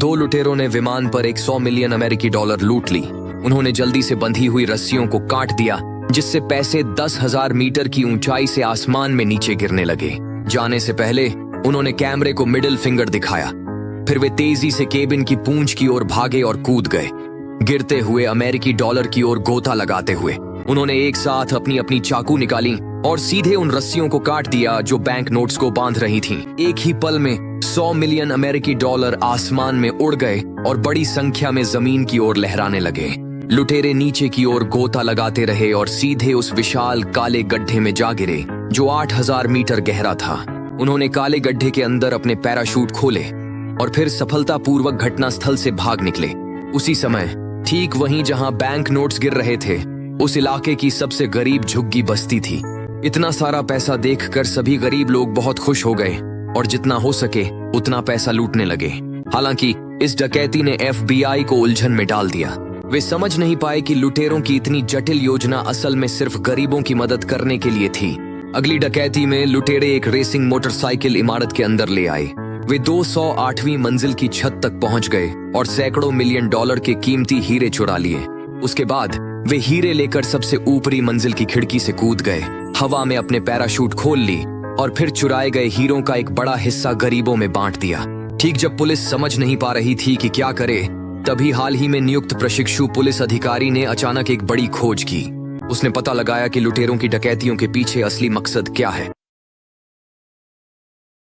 दो लुटेरों ने विमान पर एक 100 मिलियन अमेरिकी डॉलर लूट ली। उन्होंने जल्दी से बंधी हुई रस्सियों को काट दिया, जिससे पैसे 10,000 मीटर की ऊंचाई से आसमान में नीचे गिरने लगे। जाने से पहले उन्होंने कैमरे को मिडिल फिंगर दिखाया। फिर वे तेजी से केबिन की पूंछ की ओर भागे और कूद गए, गिरते हुए अमेरिकी डॉलर की ओर गोता लगाते हुए। उन्होंने एक साथ अपनी अपनी चाकू निकाली और सीधे उन रस्सियों को काट दिया जो बैंक नोट्स को बांध रही थीं। एक ही पल में 100 मिलियन अमेरिकी डॉलर आसमान में उड़ गए और बड़ी संख्या में जमीन की ओर लहराने लगे। लुटेरे नीचे की ओर गोता लगाते रहे और सीधे उस विशाल काले गड्ढे में जा गिरे जो 8,000 मीटर गहरा था। उन्होंने काले गड्ढे के अंदर अपने पैराशूट खोले और फिर सफलतापूर्वक घटनास्थल से भाग निकले। उसी समय ठीक वहीं जहां बैंक नोट्स गिर रहे थे, उस इलाके की सबसे गरीब झुग्गी बस्ती थी। इतना सारा पैसा देखकर सभी गरीब लोग बहुत खुश हो गए और जितना हो सके उतना पैसा लूटने लगे। हालांकि इस डकैती ने FBI को उलझन में डाल दिया। वे समझ नहीं पाए कि लुटेरों की इतनी जटिल योजना असल में सिर्फ गरीबों की मदद करने के लिए थी। अगली डकैती में लुटेरे एक रेसिंग मोटरसाइकिल इमारत के अंदर ले आए। वे 208वीं मंजिल की छत तक पहुंच गए और सैकड़ों मिलियन डॉलर के कीमती हीरे चुरा लिए। उसके बाद वे हीरे लेकर सबसे ऊपरी मंजिल की खिड़की से कूद गए, हवा में अपने पैराशूट खोल ली और फिर चुराए गए हीरों का एक बड़ा हिस्सा गरीबों में बांट दिया। ठीक जब पुलिस समझ नहीं पा रही थी कि क्या करे, तभी हाल ही में नियुक्त प्रशिक्षु पुलिस अधिकारी ने अचानक एक बड़ी खोज की। उसने पता लगाया कि लुटेरों की डकैतियों के पीछे असली मकसद क्या है।